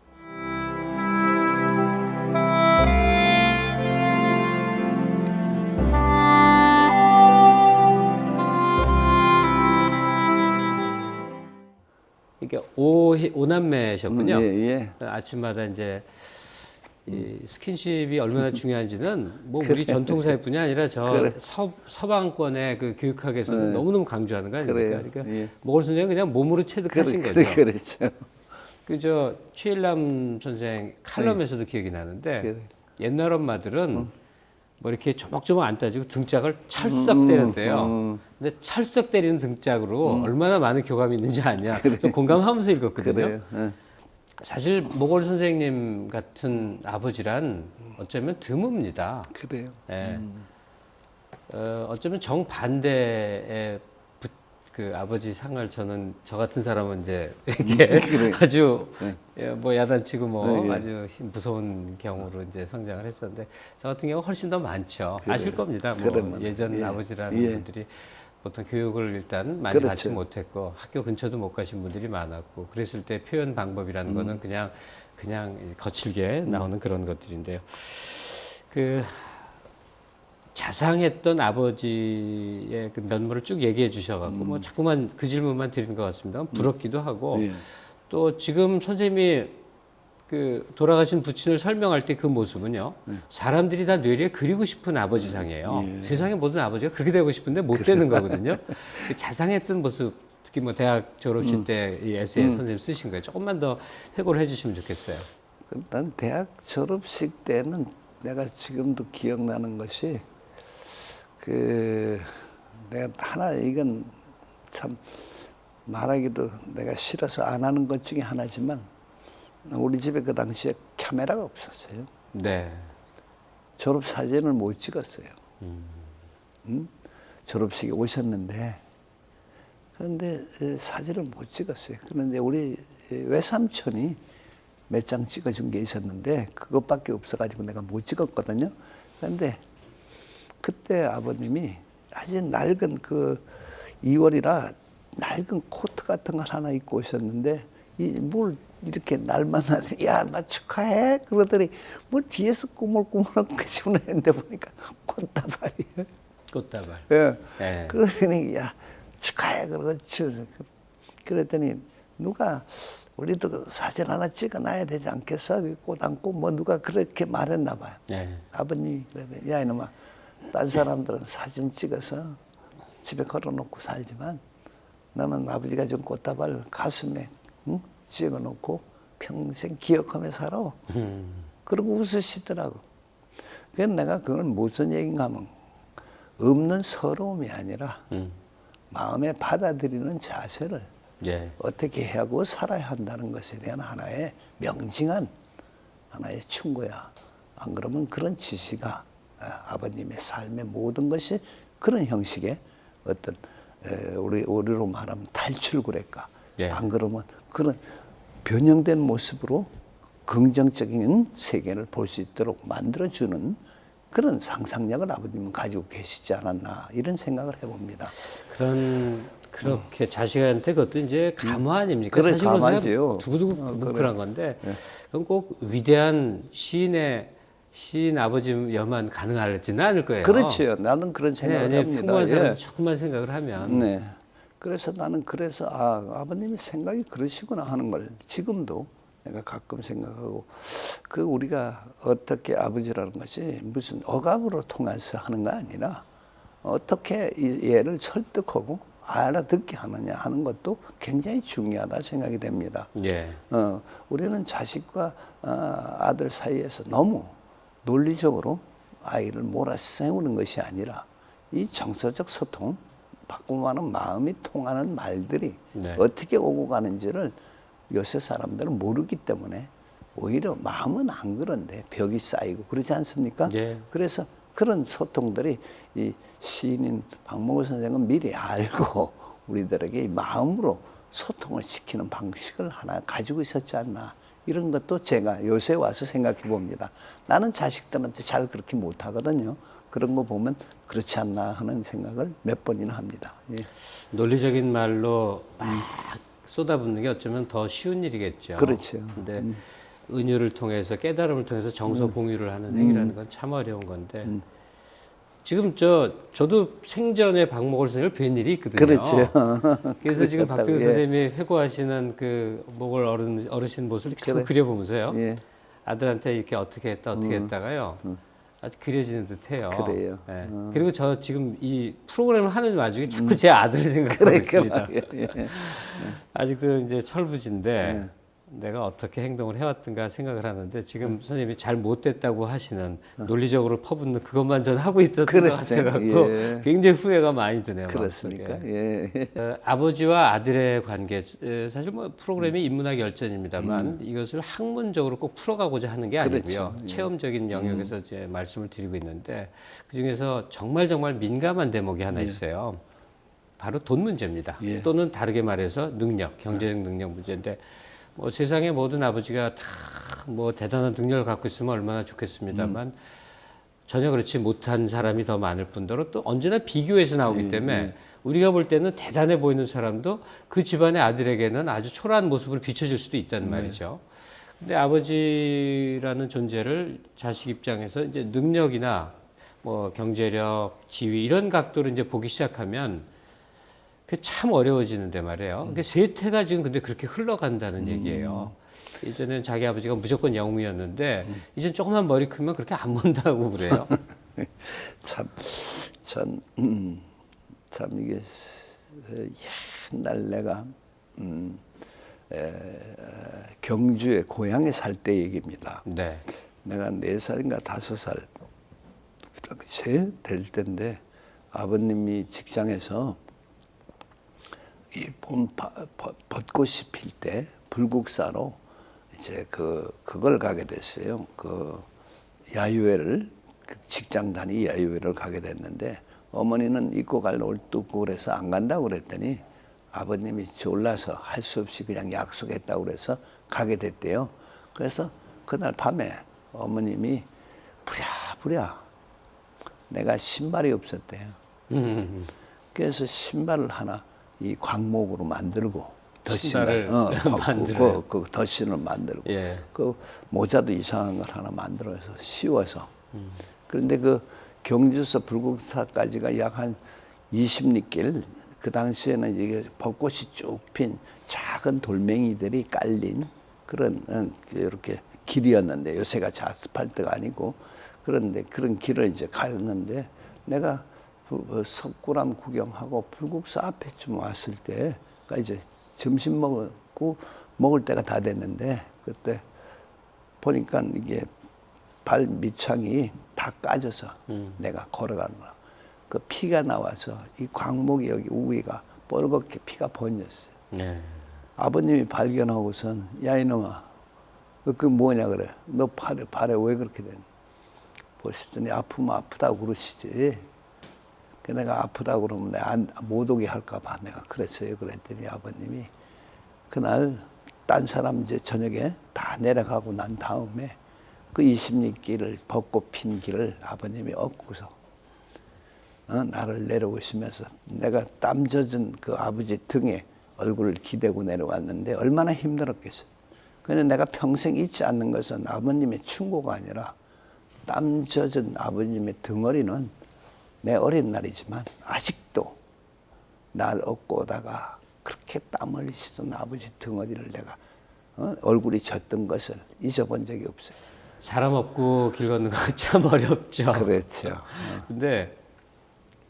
이게 오남매셨군요. 예. 아침마다 이제 이 스킨십이 얼마나 중요한지는 뭐 우리 전통사회뿐이 아니라 저 서방권의 그 교육학에서는 너무너무 강조하는 거 아닙니까? 그래요. 그러니까 예. 모걸 선생은 그냥 몸으로 체득하신 거죠. 그렇죠. 그저 최일남 선생 칼럼에서도 기억이 나는데 옛날 엄마들은 뭐 이렇게 조목조목 안 따지고 등짝을 찰싹 때렸대요. 근데 찰싹 때리는 등짝으로 얼마나 많은 교감이 있는지 아냐. 좀 공감하면서 읽었거든요. 그래요. 예. 사실 모걸 선생님 같은 아버지란 어쩌면 드뭅니다. 그래요. 예. 어쩌면 정반대의 그 아버지 상을 저는 저 같은 사람은 이제 이게 아주 뭐 야단치고 뭐 아주 무서운 경우로 이제 성장을 했었는데 저 같은 경우 훨씬 더 많죠. 아실 겁니다. 뭐 예전 아버지라는 분들이 보통 교육을 일단 많이 받지 못했고 학교 근처도 못 가신 분들이 많았고 그랬을 때 표현 방법이라는 거는 그냥 거칠게 나오는 그런 것들인데요. 그 자상했던 아버지의 그 면모를 쭉 얘기해 주셔갖고 뭐 자꾸만 그 질문만 드리는 것 같습니다. 부럽기도 하고 또 지금 선생님이 그 돌아가신 부친을 설명할 때 그 모습은요. 사람들이 다 뇌리에 그리고 싶은 아버지상이에요. 세상의 모든 아버지가 그렇게 되고 싶은데 못 되는 거거든요. 그 자상했던 모습 특히 뭐 대학 졸업식 때 이 에세이 선생님 쓰신 거예요. 조금만 더 회고를 해주시면 좋겠어요. 난 대학 졸업식 때는 내가 지금도 기억나는 것이 내가 하나 이건 참 말하기도 내가 싫어서 안 하는 것 중에 하나지만 우리 집에 그 당시에 카메라가 없었어요. 네. 졸업 사진을 못 찍었어요. 졸업식에 오셨는데 그런데 사진을 못 찍었어요. 그런데 우리 외삼촌이 몇 장 찍어준 게 있었는데 그것밖에 없어가지고 내가 못 찍었거든요. 그런데 그때 아버님이 아주 낡은 그 2월이라 낡은 코트 같은 걸 하나 입고 오셨는데 뭘 이렇게 날만 하더니 야 나 축하해 그러더니 뭘 뒤에서 꾸물꾸물한 것이 오는데 보니까 꽃다발이에요. 꽃다발. 예. 네. 그러더니 야 축하해 그랬더니 누가 우리도 사진 하나 찍어놔야 되지 않겠어? 꽃 안고 뭐 누가 그렇게 말했나 봐요. 네. 아버님이 그러더니 야 이놈아 딴 사람들은 사진 찍어서 집에 걸어놓고 살지만 나는 아버지가 준 꽃다발 가슴에 찍어놓고 평생 기억하며 살아. 그러고 웃으시더라고. 그래서 내가 그건 무슨 얘기인가 하면 없는 서러움이 아니라 마음에 받아들이는 자세를 어떻게 해야 하고 살아야 한다는 것에 대한 하나의 명징한 하나의 충고야. 안 그러면 그런 지시가 아버님의 삶의 모든 것이 그런 형식의 어떤 우리로 말하면 탈출구랄까. 안 그러면 그런 변형된 모습으로 긍정적인 세계를 볼 수 있도록 만들어주는 그런 상상력을 아버님은 가지고 계시지 않았나 이런 생각을 해봅니다. 그렇게 자식한테 그것도 이제 감화 아닙니까? 그래, 사실은 감화지요. 두고두고 뭉클한 건데 그건 꼭 위대한 시인 아버지여만 가능하지는 않을 거예요. 그렇지요. 나는 그런 생각을 합니다. 평범한 사람 조금만 생각을 하면. 네. 그래서 나는 아버님이 생각이 그러시구나 하는 걸 지금도 내가 가끔 생각하고 우리가 어떻게 아버지라는 것이 무슨 억압으로 통해서 하는 거 아니라 어떻게 얘를 설득하고 알아듣게 하느냐 하는 것도 굉장히 중요하다 생각이 됩니다. 우리는 자식과 아들 사이에서 너무 논리적으로 아이를 몰아세우는 것이 아니라 이 정서적 소통, 바꾸면 마음이 통하는 말들이 어떻게 오고 가는지를 요새 사람들은 모르기 때문에 오히려 마음은 안 그런데 벽이 쌓이고 그러지 않습니까? 그래서 그런 소통들이 이 시인인 박목월 선생은 미리 알고 우리들에게 마음으로 소통을 시키는 방식을 하나 가지고 있었지 않나. 이런 것도 제가 요새 와서 생각해 봅니다. 나는 자식들한테 잘 그렇게 못하거든요. 그런 거 보면 그렇지 않나 하는 생각을 몇 번이나 합니다. 논리적인 말로 막 쏟아붓는 게 어쩌면 더 쉬운 일이겠죠. 그렇죠. 근데 은유를 통해서 깨달음을 통해서 정서 공유를 하는 행위라는 건 참 어려운 건데 지금 저도 생전에 박목월 선생을 뵌 일이 있거든요. 그렇죠. 그래서 지금 박태우 예. 선생님이 회고하시는 그 목월 어르신 모습을 자꾸 그려보면서요. 예. 아들한테 이렇게 어떻게 했다가요. 아주 그려지는 듯해요. 그래요. 예. 그리고 저 지금 이 프로그램을 하는 와중에 자꾸 제 아들을 생각하고 있습니다. 아직도 이제 철부지인데 내가 어떻게 행동을 해왔던가 생각을 하는데 지금 선생님이 잘 못됐다고 하시는 논리적으로 퍼붓는 그것만 전 하고 있었던 것 그렇죠. 같아갖고 예. 굉장히 후회가 많이 드네요. 그렇습니까? 마음속에. 예. 아버지와 아들의 관계 사실 뭐 프로그램이 인문학 열전입니다만 이것을 학문적으로 꼭 풀어가고자 하는 게 아니고요. 그렇죠. 체험적인 영역에서 이제 말씀을 드리고 있는데 그 중에서 정말 민감한 대목이 하나 있어요. 바로 돈 문제입니다. 예. 또는 다르게 말해서 능력, 경제적 능력 문제인데 뭐 세상의 모든 아버지가 다 뭐 대단한 능력을 갖고 있으면 얼마나 좋겠습니다만 전혀 그렇지 못한 사람이 더 많을 뿐더러 또 언제나 비교해서 나오기 때문에 우리가 볼 때는 대단해 보이는 사람도 그 집안의 아들에게는 아주 초라한 모습으로 비춰질 수도 있다는 말이죠. 근데 아버지라는 존재를 자식 입장에서 이제 능력이나 뭐 경제력, 지위 이런 각도로 이제 보기 시작하면 그게 참 어려워지는데 말이에요. 그 세태가 지금 근데 그렇게 흘러간다는 얘기예요. 예전엔 자기 아버지가 무조건 영웅이었는데 이젠 조금만 머리 크면 그렇게 안 본다고 그래요. 참 이게 옛날 내가 경주에 고향에 살 때 얘기입니다. 네. 내가 4살인가 5살 당시에 될 때인데 아버님이 직장에서 이 봄 벚꽃이 필 때 불국사로 이제 그걸 가게 됐어요. 그 야유회를 직장 단위 야유회를 가게 됐는데 어머니는 입고 갈 옷도 없고 그래서 안 간다고 그랬더니 아버님이 졸라서 할 수 없이 그냥 약속했다고 그래서 가게 됐대요. 그래서 그날 밤에 어머님이 부랴부랴 내가 신발이 없었대요. 그래서 신발을 하나 이 광목으로 만들고 신발을 만들고 그 덧신을 만들고 예. 그 모자도 이상한 걸 하나 만들어서 씌워서 그런데 그 경주서 불국사까지가 약 한 20리길 그 당시에는 이게 벚꽃이 쭉 핀 작은 돌멩이들이 깔린 그런 이렇게 길이었는데 요새같이 아스팔트가 아니고 그런데 그런 길을 이제 가였는데 내가 석굴암 구경하고 불국사 앞에쯤 왔을 때가 이제 점심 먹을 때가 다 됐는데 그때 보니까 이게 발 밑창이 다 까져서 내가 걸어가는 거야. 그 피가 나와서 이 광목이 여기 우위가 뻘겋게 피가 번졌어요. 네. 아버님이 발견하고선 야 이놈아 그 뭐냐 그래. 너 발에 왜 그렇게 되니? 보시더니 아프면 아프다고 그러시지. 내가 아프다고 그러면 내가 못 오게 할까 봐 내가 그랬어요. 그랬더니 아버님이 그날 딴 사람 이제 저녁에 다 내려가고 난 다음에 그 20리길을 벚꽃 핀 길을 아버님이 얻고서 나를 내려오시면서 내가 땀 젖은 그 아버지 등에 얼굴을 기대고 내려왔는데 얼마나 힘들었겠어요. 그런데 내가 평생 잊지 않는 것은 아버님의 충고가 아니라 땀 젖은 아버님의 덩어리는 내 어린 날이지만 아직도 날 업고 오다가 그렇게 땀을 씻은 아버지 덩어리를 내가 얼굴이 젖던 것을 잊어본 적이 없어요. 사람 없고 길 걷는 거 참 어렵죠. 그렇죠. 근데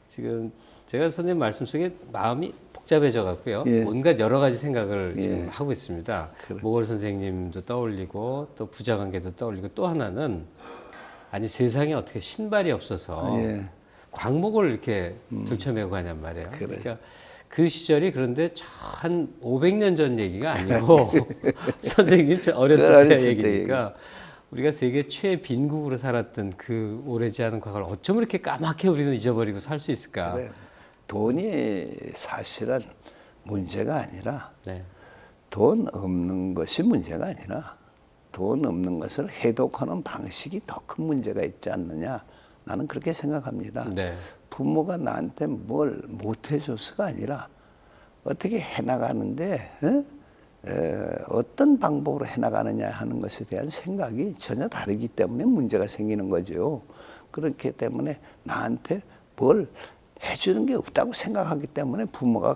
지금 제가 선생님 말씀 속에 마음이 복잡해져 갖고요. 예. 온갖 여러 가지 생각을 예. 지금 하고 있습니다. 목월 선생님도 떠올리고 또 부자관계도 떠올리고 또 하나는 아니 세상에 어떻게 신발이 없어서 예. 광목을 이렇게 들쳐매고 가냔 말이에요. 그래. 그러니까 그 시절이 그런데 한 500년 전 얘기가 아니고 선생님 어렸을 때 얘기니까 우리가 세계 최빈국으로 살았던 그 오래지 않은 과거를 어쩜 이렇게 까맣게 우리는 잊어버리고 살 수 있을까? 그래. 돈이 사실은 문제가 아니라 네. 돈 없는 것이 문제가 아니라 돈 없는 것을 해독하는 방식이 더 큰 문제가 있지 않느냐 나는 그렇게 생각합니다. 네. 부모가 나한테 뭘 못해줘서가 아니라 어떻게 해나가는데 어떤 방법으로 해나가느냐 하는 것에 대한 생각이 전혀 다르기 때문에 문제가 생기는 거죠. 그렇기 때문에 나한테 뭘 해주는 게 없다고 생각하기 때문에 부모가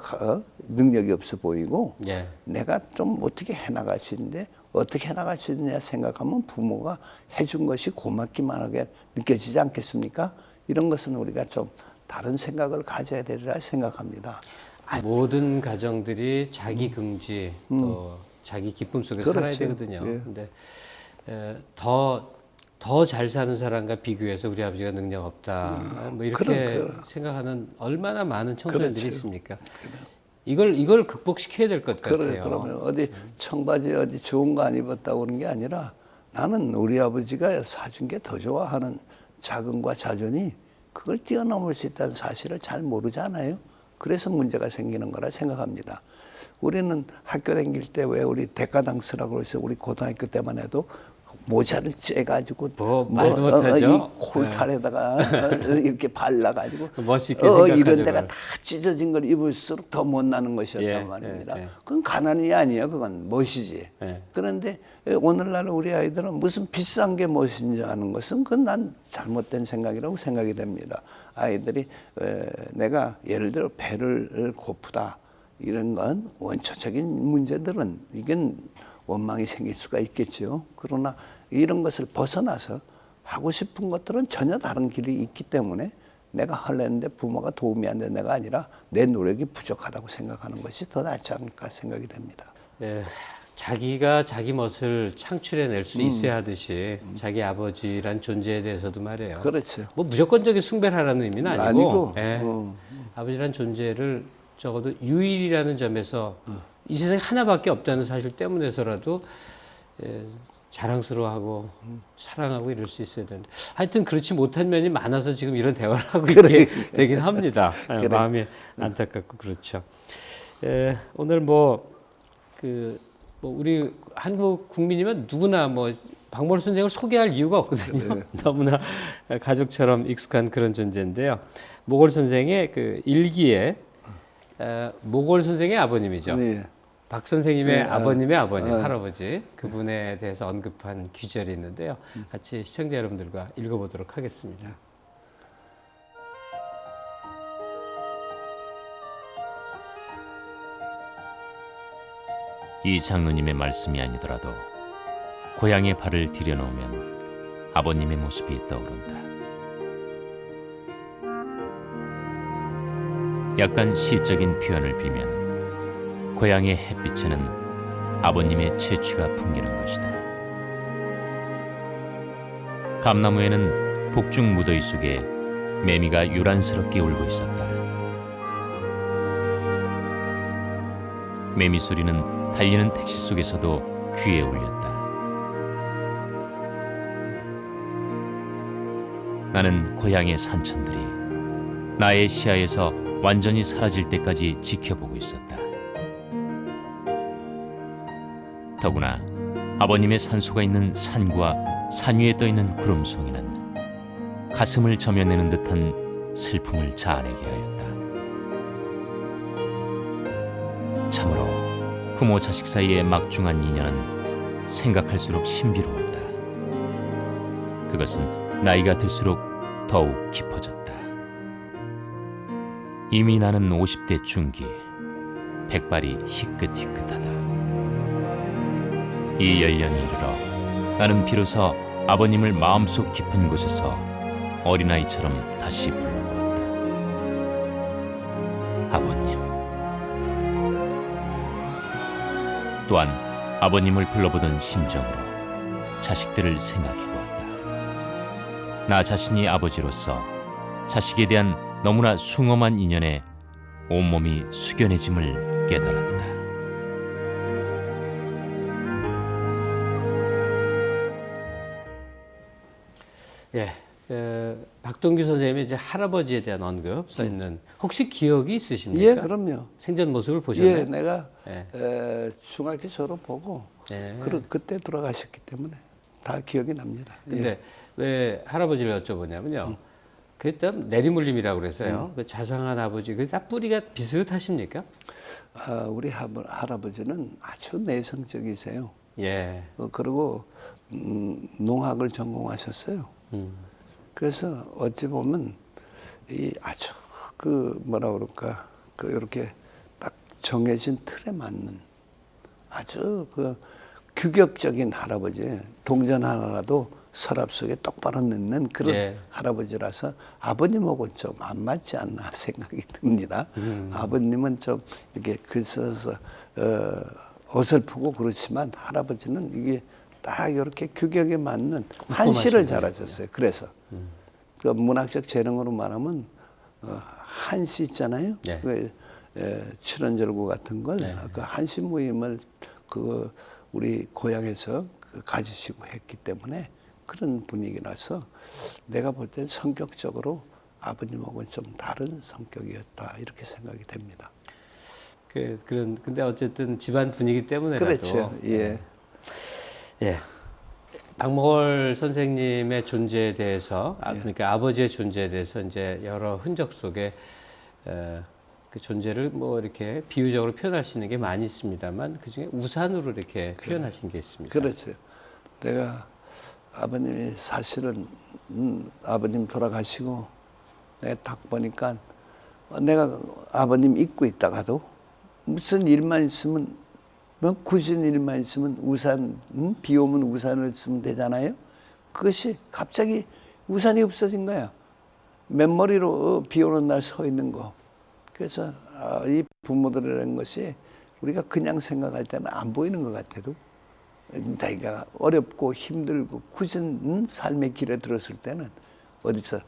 능력이 없어 보이고 예. 내가 좀 어떻게 해나갈 수 있는데 어떻게 해나갈 수 있느냐 생각하면 부모가 해준 것이 고맙기만 하게 느껴지지 않겠습니까? 이런 것은 우리가 좀 다른 생각을 가져야 되리라 생각합니다. 모든 가정들이 자기 긍지 또 자기 기쁨 속에 살아야 그렇죠. 되거든요. 예. 근데 더 잘 사는 사람과 비교해서 우리 아버지가 능력 없다. 뭐 이렇게 생각하는 얼마나 많은 청소년들이 그렇죠. 있습니까? 이걸 극복시켜야 될 것 같아요. 그러면 어디 청바지 어디 좋은 거 안 입었다고 그런 게 아니라 나는 우리 아버지가 사준 게 더 좋아하는 자긍과 자존이 그걸 뛰어넘을 수 있다는 사실을 잘 모르잖아요. 그래서 문제가 생기는 거라 생각합니다. 우리는 학교 다닐 때 왜 우리 대가당스라고 해서 우리 고등학교 때만 해도 모자를 째가지고 말도 못하죠. 이 콜탈에다가 이렇게 발라가지고 멋있게 이런 생각하죠, 데가 그걸. 다 찢어진 걸 입을수록 더 못나는 것이었단 예, 말입니다. 예. 그건 가난이 아니에요. 그건 멋이지. 예. 그런데 오늘날 우리 아이들은 무슨 비싼 게 멋인지 아는 것은 그건 난 잘못된 생각이라고 생각이 됩니다. 아이들이 내가 예를 들어 배를 고프다 이런 건 원초적인 문제들은 이건 원망이 생길 수가 있겠죠. 그러나 이런 것을 벗어나서 하고 싶은 것들은 전혀 다른 길이 있기 때문에 내가 하려는데 부모가 도움이 안 되는 데가 아니라 내 노력이 부족하다고 생각하는 것이 더 낫지 않을까 생각이 됩니다. 예, 자기가 자기 멋을 창출해낼 수 있어야 하듯이 자기 아버지란 존재에 대해서도 말이에요. 그렇죠. 뭐 무조건적인 숭배를 하라는 의미는 아니고, 아니고, 예, 아버지란 존재를 적어도 유일이라는 점에서 이 세상에 하나밖에 없다는 사실 때문에서라도 자랑스러워하고 사랑하고 이럴 수 있어야 되는데 하여튼 그렇지 못한 면이 많아서 지금 이런 대화를 하고 있게 되긴 합니다. 마음이 안타깝고 그렇죠. 오늘 우리 한국 국민이면 누구나 박모를 선생을 소개할 이유가 없거든요. 너무나 가족처럼 익숙한 그런 존재인데요. 모골 선생의 그 일기에 모골 선생의 아버님이죠. 네. 박 선생님의 아버님의 아버님, 네. 할아버지 그분에 대해서 언급한 귀절이 있는데요. 같이 시청자 여러분들과 읽어보도록 하겠습니다. 이 장로님의 말씀이 아니더라도 고향에 발을 들여놓으면 아버님의 모습이 떠오른다. 약간 시적인 표현을 빌면 고향의 햇빛에는 아버님의 채취가 풍기는 것이다. 감나무에는 복중 무더위 속에 매미가 요란스럽게 울고 있었다. 매미 소리는 달리는 택시 속에서도 귀에 울렸다. 나는 고향의 산천들이 나의 시야에서 완전히 사라질 때까지 지켜보고 있었다. 더구나 아버님의 산소가 있는 산과 산 위에 떠있는 구름송이는 가슴을 저며내는 듯한 슬픔을 자아내게 하였다. 참으로 부모 자식 사이의 막중한 인연은 생각할수록 신비로웠다. 그것은 나이가 들수록 더욱 깊어졌다. 이미 나는 50대 중기, 백발이 희끗희끗하다. 이 연령에 이르러 나는 비로소 아버님을 마음속 깊은 곳에서 어린아이처럼 다시 불러보았다. 아버님. 또한 아버님을 불러보던 심정으로 자식들을 생각해보았다. 나 자신이 아버지로서 자식에 대한 너무나 숭엄한 인연에 온몸이 숙연해짐을 깨달았다. 박동규 선생님의 이제 할아버지에 대한 언급 써 있는 혹시 기억이 있으십니까? 예, 그럼요. 생전 모습을 보셨나요? 예, 내가 예. 중학교 졸업보고 예. 그때 돌아가셨기 때문에 다 기억이 납니다. 근데 왜 할아버지를 여쭤보냐면요. 그때 내리물림이라고 그랬어요. 그 자상한 아버지, 그 다 뿌리가 비슷하십니까? 우리 할아버지는 아주 내성적이세요. 예. 그리고 농학을 전공하셨어요. 그래서 어찌 보면 이 아주 그 뭐라 그럴까 그 이렇게 딱 정해진 틀에 맞는 아주 그 규격적인 할아버지, 동전 하나라도 서랍 속에 똑바로 넣는 그런 예. 할아버지라서 아버님하고는 좀 안 맞지 않나 생각이 듭니다. 아버님은 좀 이렇게 글 써서 어설프고 그렇지만 할아버지는 이게 딱 이렇게 규격에 맞는 한시를 잘하셨어요. 그래서 그 문학적 재능으로 말하면 한시 있잖아요. 네. 그 칠원절구 같은 걸 그 한시 모임을 그 우리 고향에서 가지시고 했기 때문에 그런 분위기라서 내가 볼 땐 성격적으로 아버님하고는 좀 다른 성격이었다 이렇게 생각이 됩니다. 근데 어쨌든 집안 분위기 때문에라도. 그렇죠. 예. 예. 박목월 선생님의 존재에 대해서, 그러니까 아버지의 존재에 대해서 이제 여러 흔적 속에 그 존재를 뭐 이렇게 비유적으로 표현할 수 있는 게 많이 있습니다만 그 중에 우산으로 이렇게 표현하신 게 있습니다. 그렇죠. 내가 아버님이 사실은 아버님 돌아가시고 내가 딱 보니까 내가 아버님 잊고 있다가도 무슨 일만 있으면 뭐 굳은 일만 있으면 우산, 비 오면 우산을 쓰면 되잖아요. 그것이 갑자기 우산이 없어진 거야. 맨머리로 비 오는 날 서 있는 거. 그래서 이 부모들이라는 것이 우리가 그냥 생각할 때는 안 보이는 것 같아도 자기가 어렵고 힘들고 굳은 삶의 길에 들었을 때는 어디서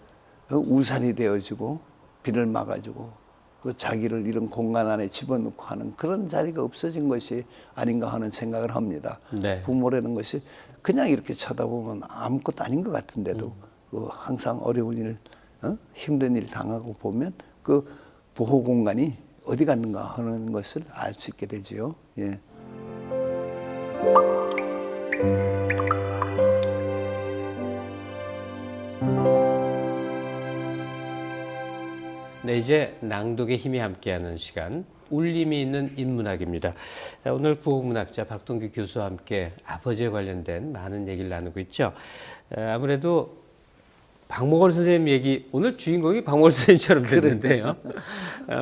우산이 되어주고 비를 막아주고 그 자기를 이런 공간 안에 집어넣고 하는 그런 자리가 없어진 것이 아닌가 하는 생각을 합니다. 네. 부모라는 것이 그냥 이렇게 쳐다보면 아무것도 아닌 것 같은데도 그 항상 어려운 일, 힘든 일 당하고 보면 그 보호 공간이 어디 갔는가 하는 것을 알 수 있게 되지요. 예. 네, 이제 낭독의 힘이 함께하는 시간, 울림이 있는 인문학입니다. 오늘 국어문학자 박동규 교수와 함께 아버지에 관련된 많은 얘기를 나누고 있죠. 아무래도 박목월 선생님 얘기, 오늘 주인공이 박목월 선생님처럼 됐는데요.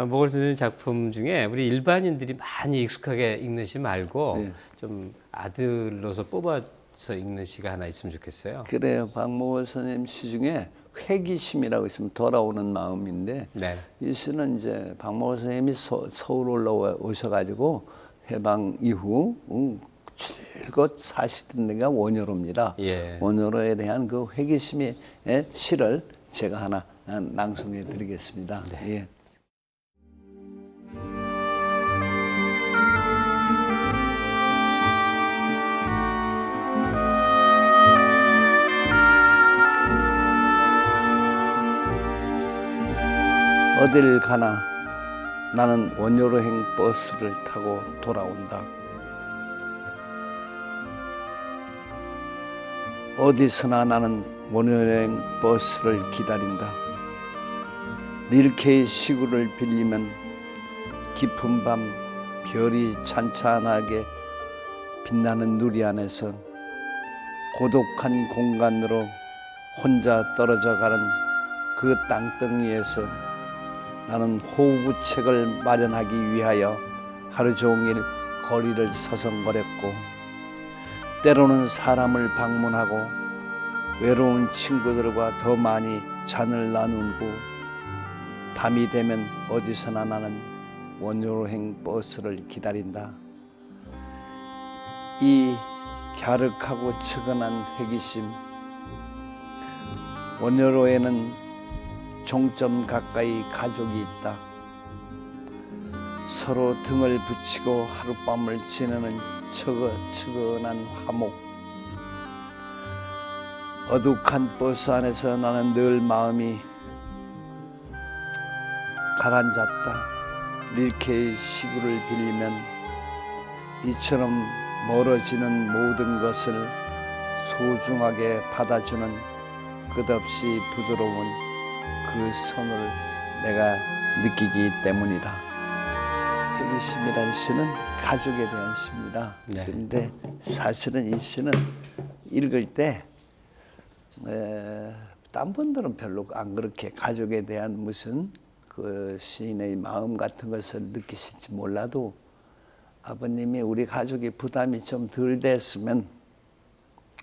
목월 선생님 작품 중에 우리 일반인들이 많이 익숙하게 읽는 시 말고 네. 좀 아들로서 뽑아서 읽는 시가 하나 있으면 좋겠어요. 그래요. 박목월 선생님 시 중에 회기심이라고 있으면 돌아오는 마음인데 네. 이 시는 이제 박목월 선생님이 서울 올라오셔가지고 해방 이후 줄곧 사시던 데가 원효로입니다. 예. 원효로에 대한 그 회기심의 시를 제가 하나 낭송해 드리겠습니다. 네. 예. 어딜 가나 나는 원효로행 버스를 타고 돌아온다. 어디서나 나는 원효로행 버스를 기다린다. 릴케의 시구를 빌리면 깊은 밤 별이 찬찬하게 빛나는 누리 안에서 고독한 공간으로 혼자 떨어져 가는 그 땅덩이에서 나는 호구책을 마련하기 위하여 하루 종일 거리를 서성거렸고 때로는 사람을 방문하고 외로운 친구들과 더 많이 잔을 나누고 밤이 되면 어디서나 나는 원효로행 버스를 기다린다. 이 갸륵하고 측은한 회기심, 원효로에는 종점 가까이 가족이 있다. 서로 등을 붙이고 하룻밤을 지내는 측은한 화목. 어둑한 버스 안에서 나는 늘 마음이 가라앉았다. 릴케의 시구를 빌리면 이처럼 멀어지는 모든 것을 소중하게 받아주는 끝없이 부드러운 그 손을 내가 느끼기 때문이다. 가족의 힘이라는 시는 가족에 대한 시입니다. 네. 그런데 사실은 이 시는 읽을 때 딴 분들은 별로 안 그렇게 가족에 대한 무슨 그 시인의 마음 같은 것을 느끼실지 몰라도 아버님이 우리 가족이 부담이 좀 덜 됐으면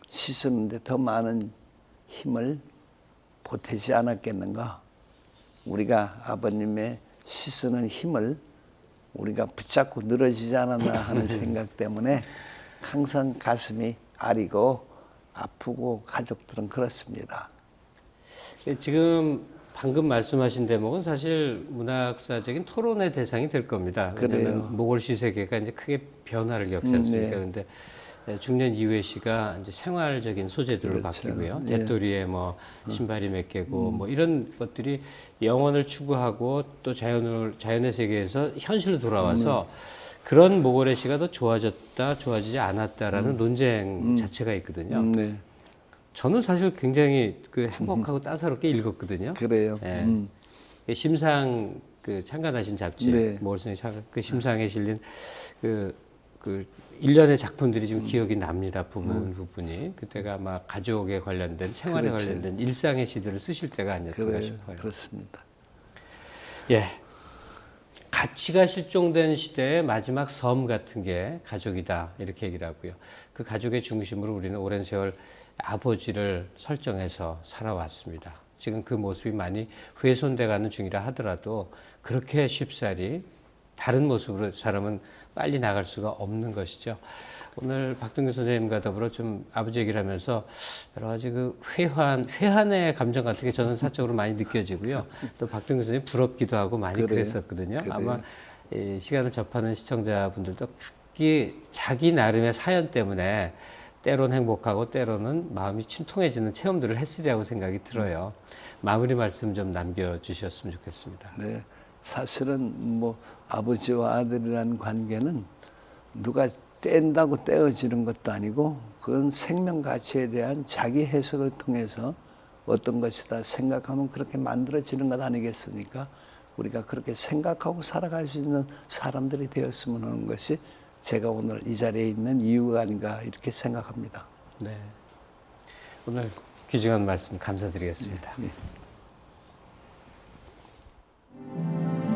시 쓰는데 더 많은 힘을 보태지 않았겠는가. 우리가 아버님의 시 쓰는 힘을 우리가 붙잡고 늘어지지 않았나 하는 생각 때문에 항상 가슴이 아리고 아프고 가족들은 그렇습니다. 지금 방금 말씀하신 대목은 사실 문학사적인 토론의 대상이 될 겁니다. 그래요. 왜냐하면 모골시 세계가 이제 크게 변화를 겪지 않습니까? 네. 그런데 중년 이후의 시가 이제 생활적인 소재들로 그렇죠. 바뀌고요. 예. 대토리에 뭐 신발이 몇 개고 뭐 이런 것들이 영혼을 추구하고 또 자연의 세계에서 현실로 돌아와서 그런 모골의 시가 더 좋아졌다, 좋아지지 않았다라는 논쟁 자체가 있거든요. 네. 저는 사실 굉장히 그 행복하고 따사롭게 읽었거든요. 그래요. 예. 심상 그 창간하신 잡지, 네. 모월성의 그 심상에 실린 그 일련의 작품들이 지금 기억이 납니다. 부분이. 그때가 아마 가족에 관련된, 생활에 그렇지. 관련된 일상의 시들을 쓰실 때가 아니었을까 그래요. 싶어요. 그렇습니다. 예. 가치가 실종된 시대의 마지막 섬 같은 게 가족이다. 이렇게 얘기를 하고요. 그 가족의 중심으로 우리는 오랜 세월 아버지를 설정해서 살아왔습니다. 지금 그 모습이 많이 훼손돼 가는 중이라 하더라도 그렇게 쉽사리 다른 모습으로 사람은 빨리 나갈 수가 없는 것이죠. 오늘 박동규 선생님과 더불어 좀 아버지 얘기를 하면서 여러 가지 그 회한의 감정 같은 게 저는 사적으로 많이 느껴지고요. 또 박동규 선생님 부럽기도 하고 많이 그래요. 그랬었거든요. 그래요. 아마 이 시간을 접하는 시청자분들도 각기 자기 나름의 사연 때문에 때로는 행복하고 때로는 마음이 침통해지는 체험들을 했으리라고 생각이 들어요. 마무리 말씀 좀 남겨주셨으면 좋겠습니다. 네. 사실은 뭐 아버지와 아들이라는 관계는 누가 뗀다고 떼어지는 것도 아니고 그건 생명 가치에 대한 자기 해석을 통해서 어떤 것이다 생각하면 그렇게 만들어지는 것 아니겠습니까? 우리가 그렇게 생각하고 살아갈 수 있는 사람들이 되었으면 하는 것이 제가 오늘 이 자리에 있는 이유가 아닌가 이렇게 생각합니다. 네. 오늘 귀중한 말씀 감사드리겠습니다. 네.